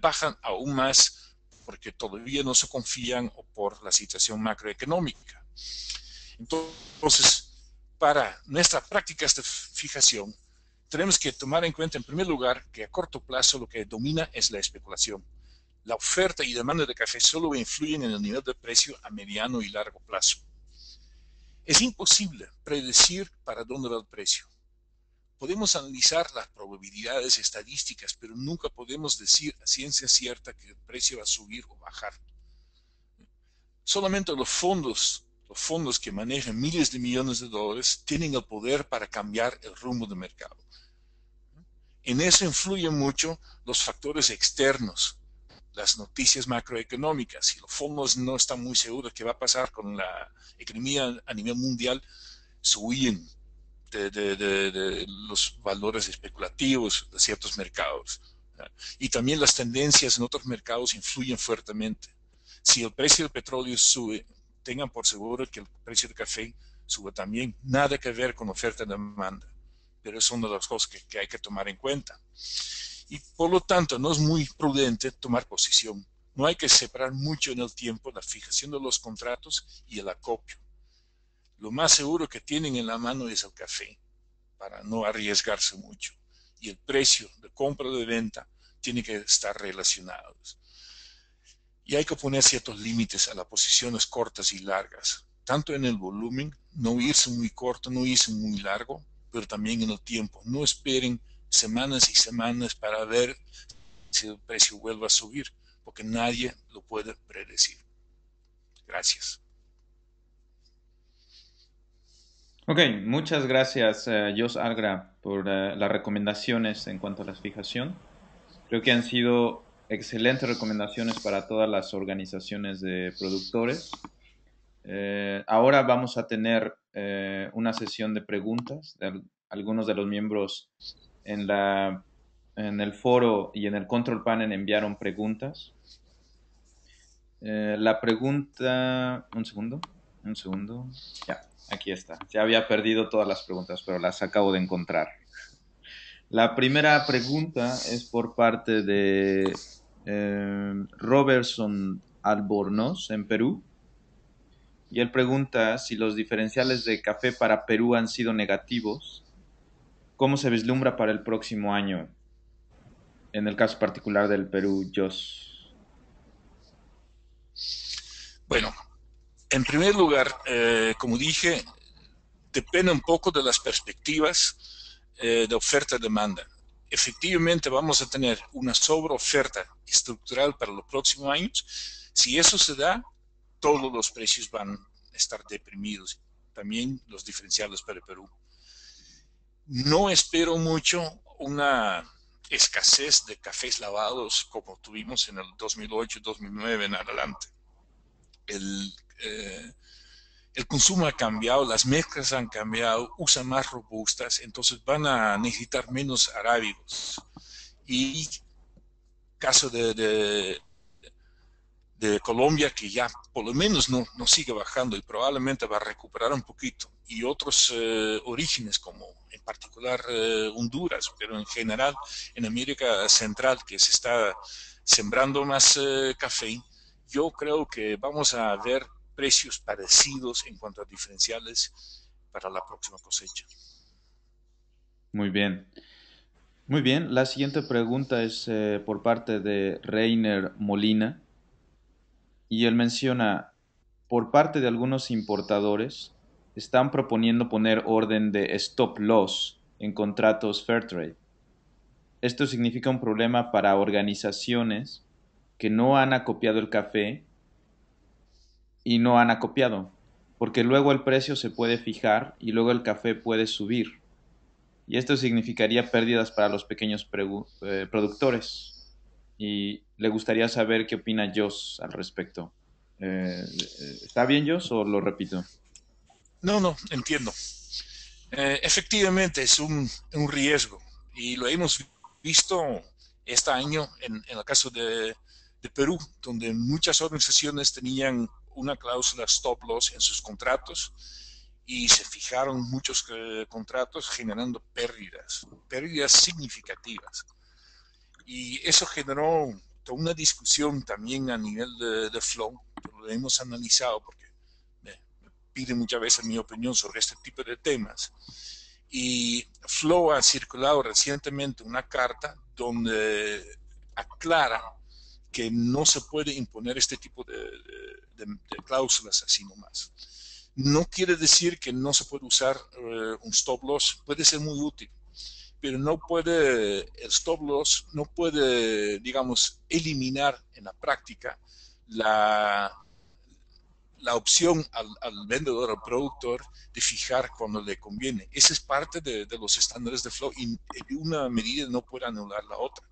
bajan aún más porque todavía no se confían o por la situación macroeconómica. Entonces, para nuestras prácticas de fijación, tenemos que tomar en cuenta, en primer lugar, que a corto plazo lo que domina es la especulación. La oferta y demanda de café solo influyen en el nivel de precio a mediano y largo plazo. Es imposible predecir para dónde va el precio. Podemos analizar las probabilidades estadísticas, pero nunca podemos decir a ciencia cierta que el precio va a subir o bajar. Solamente los fondos que manejan miles de millones de dólares tienen el poder para cambiar el rumbo del mercado. En eso influyen mucho los factores externos, las noticias macroeconómicas. Si los fondos no están muy seguros de qué va a pasar con la economía a nivel mundial, se huyen de los valores especulativos de ciertos mercados. Y también las tendencias en otros mercados influyen fuertemente. Si el precio del petróleo sube, tengan por seguro que el precio del café sube también. Nada que ver con oferta y demanda, pero es una de las cosas que hay que tomar en cuenta. Y por lo tanto, no es muy prudente tomar posición. No hay que separar mucho en el tiempo la fijación de los contratos y el acopio. Lo más seguro que tienen en la mano es el café, para no arriesgarse mucho. Y el precio de compra o de venta tiene que estar relacionados. Y hay que poner ciertos límites a las posiciones cortas y largas, tanto en el volumen, no irse muy corto, no irse muy largo, pero también en el tiempo. No esperen semanas y semanas para ver si el precio vuelve a subir, porque nadie lo puede predecir. Gracias. Ok, muchas gracias, Jos Agra, por las recomendaciones en cuanto a la fijación. Creo que han sido excelentes recomendaciones para todas las organizaciones de productores. Ahora vamos a tener una sesión de preguntas de algunos de los miembros en en el foro y en el control panel enviaron preguntas. La pregunta, un segundo, ya, aquí está. Ya había perdido todas las preguntas, pero las acabo de encontrar. La primera pregunta es por parte de Robertson Albornoz en Perú. Y él pregunta si los diferenciales de café para Perú han sido negativos, ¿cómo se vislumbra para el próximo año? En el caso particular del Perú, Jos. Bueno, en primer lugar, como dije, depende un poco de las perspectivas de oferta-demanda. Efectivamente, vamos a tener una sobreoferta estructural para los próximos años. Si eso se da, todos los precios van a estar deprimidos, también los diferenciales para el Perú. No espero mucho una escasez de cafés lavados como tuvimos en el 2008-2009 en adelante. El, eh, el consumo ha cambiado, las mezclas han cambiado, usan más robustas, entonces van a necesitar menos arábigos. Y caso de Colombia, que ya por lo menos no sigue bajando y probablemente va a recuperar un poquito, y otros orígenes como en particular Honduras, pero en general en América Central, que se está sembrando más café, yo creo que vamos a ver precios parecidos en cuanto a diferenciales para la próxima cosecha. Muy bien. Muy bien. La siguiente pregunta es por parte de Reiner Molina. Y él menciona, por parte de algunos importadores, están proponiendo poner orden de stop loss en contratos Fairtrade. Esto significa un problema para organizaciones que no han acopiado el café y no han acopiado, porque luego el precio se puede fijar y luego el café puede subir. Y esto significaría pérdidas para los pequeños productores. Y le gustaría saber qué opina Jos al respecto. ¿Está bien, Jos, o lo repito? No, no, entiendo. Efectivamente, es un riesgo y lo hemos visto este año en el caso de Perú, donde muchas organizaciones tenían una cláusula stop loss en sus contratos y se fijaron muchos contratos generando pérdidas significativas. Y eso generó toda una discusión también a nivel de Flow, lo hemos analizado porque me pide muchas veces mi opinión sobre este tipo de temas. Y Flow ha circulado recientemente una carta donde aclara que no se puede imponer este tipo de cláusulas así nomás. No quiere decir que no se puede usar un stop loss, puede ser muy útil, pero no puede, el stop loss no puede, digamos, eliminar en la práctica la, la opción al vendedor, al productor, de fijar cuando le conviene. Esa es parte de los estándares de flow y una medida no puede anular la otra.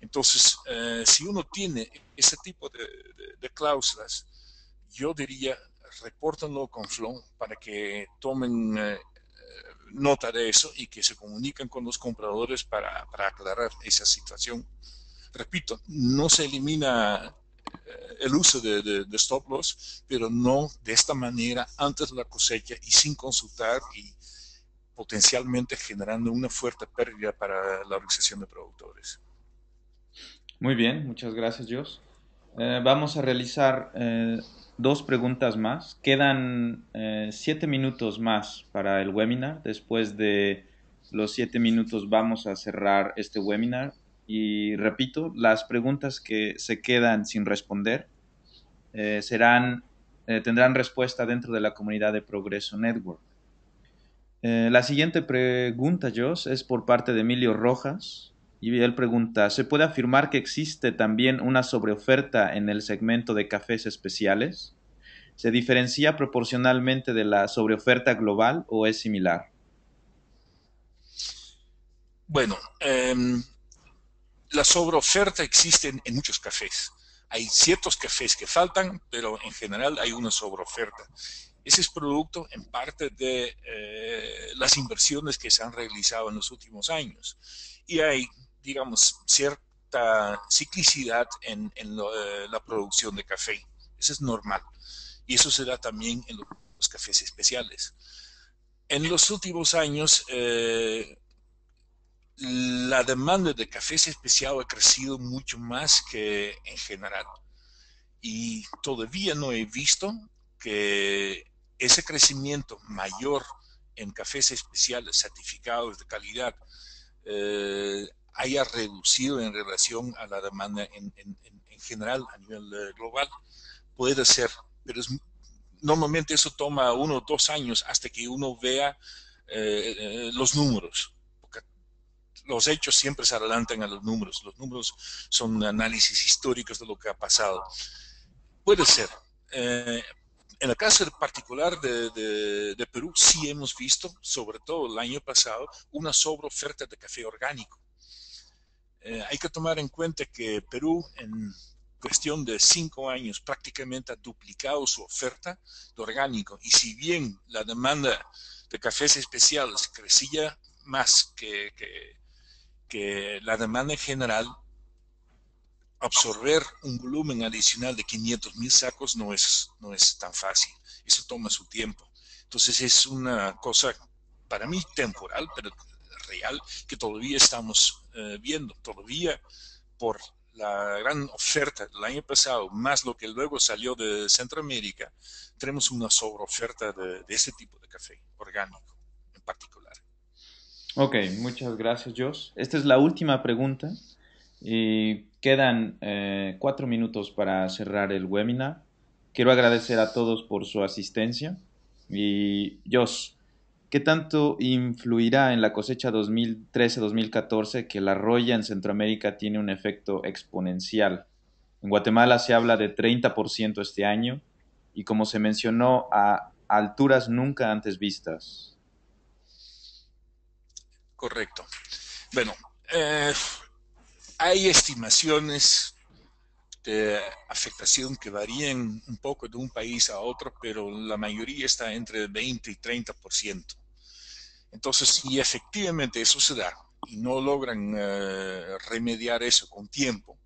Entonces, si uno tiene ese tipo de cláusulas, yo diría, repórtenlo con Flow para que tomen nota de eso y que se comuniquen con los compradores para aclarar esa situación. Repito, no se elimina el uso de stop loss, pero no de esta manera antes de la cosecha y sin consultar y potencialmente generando una fuerte pérdida para la organización de productores. Muy bien, muchas gracias, Jos. Vamos a realizar dos preguntas más. Quedan 7 minutos más para el webinar. Después de los 7 minutos vamos a cerrar este webinar. Y repito, las preguntas que se quedan sin responder tendrán respuesta dentro de la comunidad de Progreso Network. La siguiente pregunta, Jos, es por parte de Emilio Rojas. Y él pregunta, ¿se puede afirmar que existe también una sobreoferta en el segmento de cafés especiales? ¿Se diferencia proporcionalmente de la sobreoferta global o es similar? Bueno, la sobreoferta existe en muchos cafés. Hay ciertos cafés que faltan, pero en general hay una sobreoferta. Ese es producto en parte de las inversiones que se han realizado en los últimos años. Y hay, digamos, cierta ciclicidad en la producción de café. Eso es normal. Y eso se da también en los cafés especiales. En los últimos años, la demanda de cafés especial ha crecido mucho más que en general. Y todavía no he visto que ese crecimiento mayor en cafés especiales certificados de calidad haya reducido en relación a la demanda en general a nivel global. Puede ser, pero normalmente eso toma 1 o 2 años hasta que uno vea los números. Los hechos siempre se adelantan a los números. Los números son análisis históricos de lo que ha pasado. Puede ser. Eh, en el caso particular de Perú, sí hemos visto, sobre todo el año pasado, una sobreoferta de café orgánico. Hay que tomar en cuenta que Perú, en cuestión de 5 años, prácticamente ha duplicado su oferta de orgánico. Y si bien la demanda de cafés especiales crecía más que la demanda en general, absorber un volumen adicional de 500,000 sacos no es tan fácil. Eso toma su tiempo. Entonces es una cosa para mí temporal, pero real, que todavía estamos viendo. Todavía por la gran oferta del año pasado, más lo que luego salió de Centroamérica, tenemos una sobreoferta de este tipo de café orgánico en particular. Ok, muchas gracias, Jos. Esta es la última pregunta y quedan 4 minutos para cerrar el webinar. Quiero agradecer a todos por su asistencia y Jos, ¿qué tanto influirá en la cosecha 2013-2014 que la roya en Centroamérica tiene un efecto exponencial? En Guatemala se habla de 30% este año y como se mencionó a alturas nunca antes vistas. Correcto. Bueno, hay estimaciones de afectación que varían un poco de un país a otro, pero la mayoría está entre 20 y 30%. Entonces, si efectivamente eso se da y no logran remediar eso con tiempo,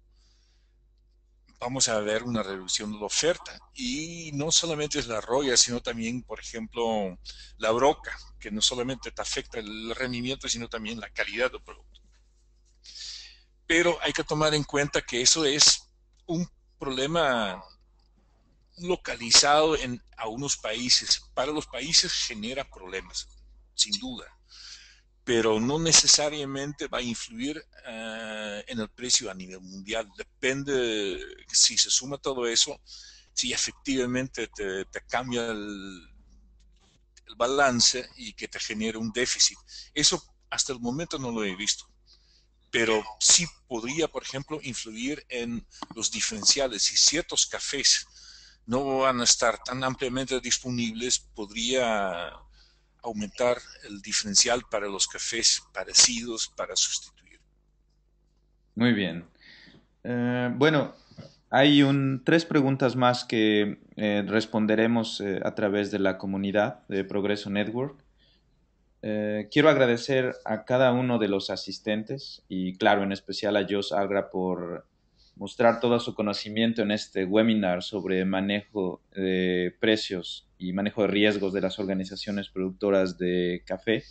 vamos a ver una reducción de la oferta. Y no solamente es la roya, sino también, por ejemplo, la broca, que no solamente te afecta el rendimiento, sino también la calidad del producto. Pero hay que tomar en cuenta que eso es un problema localizado en a unos países. Para los países genera problemas, sin duda, pero no necesariamente va a influir en el precio a nivel mundial. Depende si se suma todo eso, si efectivamente te cambia el balance y que te genere un déficit. Eso hasta el momento no lo he visto, pero sí podría, por ejemplo, influir en los diferenciales. Si ciertos cafés no van a estar tan ampliamente disponibles, podría aumentar el diferencial para los cafés parecidos para sustituir. Muy bien. Bueno, hay tres preguntas más que responderemos a través de la comunidad de Progreso Network. Quiero agradecer a cada uno de los asistentes y, claro, en especial a Jos Agra por mostrar todo su conocimiento en este webinar sobre manejo de precios y manejo de riesgos de las organizaciones productoras de café.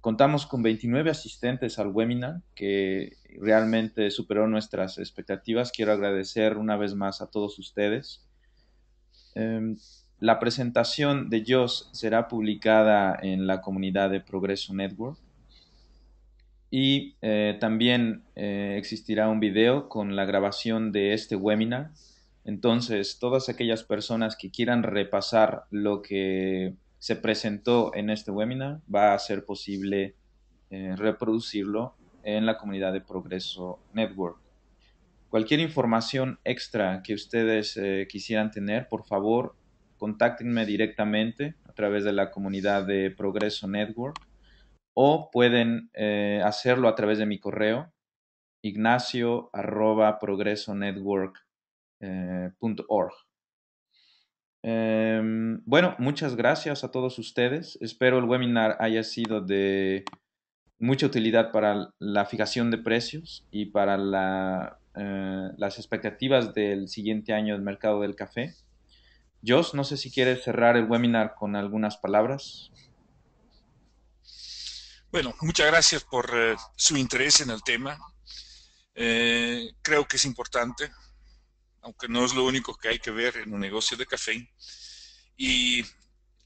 Contamos con 29 asistentes al webinar, que realmente superó nuestras expectativas. Quiero agradecer una vez más a todos ustedes. La presentación de Jos será publicada en la comunidad de Progreso Network y también existirá un video con la grabación de este webinar. Entonces, todas aquellas personas que quieran repasar lo que se presentó en este webinar, va a ser posible reproducirlo en la comunidad de Progreso Network. Cualquier información extra que ustedes quisieran tener, por favor, contáctenme directamente a través de la comunidad de Progreso Network o pueden hacerlo a través de mi correo ignacio@progresonetwork.org. Bueno, muchas gracias a todos ustedes. Espero el webinar haya sido de mucha utilidad para la fijación de precios y para las expectativas del siguiente año del mercado del café. Jos, no sé si quieres cerrar el webinar con algunas palabras. Bueno, muchas gracias por su interés en el tema. Creo que es importante, aunque no es lo único que hay que ver en un negocio de café. Y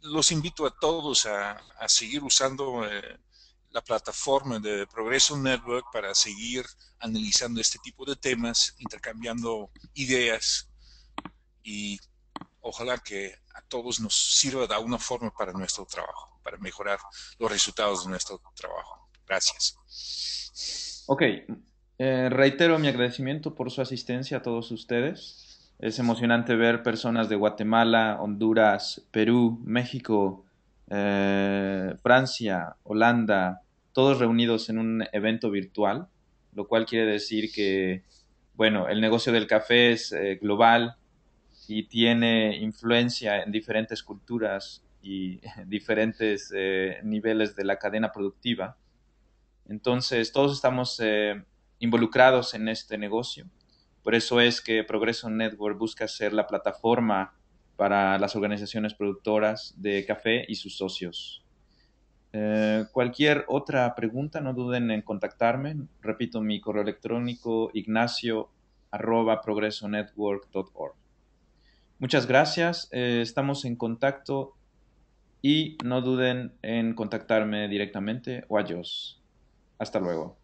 los invito a todos a seguir usando la plataforma de Progreso Network para seguir analizando este tipo de temas, intercambiando ideas y ojalá que a todos nos sirva de alguna forma para nuestro trabajo, para mejorar los resultados de nuestro trabajo. Gracias. Ok, reitero mi agradecimiento por su asistencia a todos ustedes. Es emocionante ver personas de Guatemala, Honduras, Perú, México, Francia, Holanda, todos reunidos en un evento virtual, lo cual quiere decir que, bueno, el negocio del café es global y tiene influencia en diferentes culturas y diferentes niveles de la cadena productiva. Entonces, todos estamos involucrados en este negocio. Por eso es que Progreso Network busca ser la plataforma para las organizaciones productoras de café y sus socios. Cualquier otra pregunta, no duden en contactarme. Repito, mi correo electrónico ignacio@progresonetwork.org. Muchas gracias, estamos en contacto y no duden en contactarme directamente o a Jos. Hasta luego.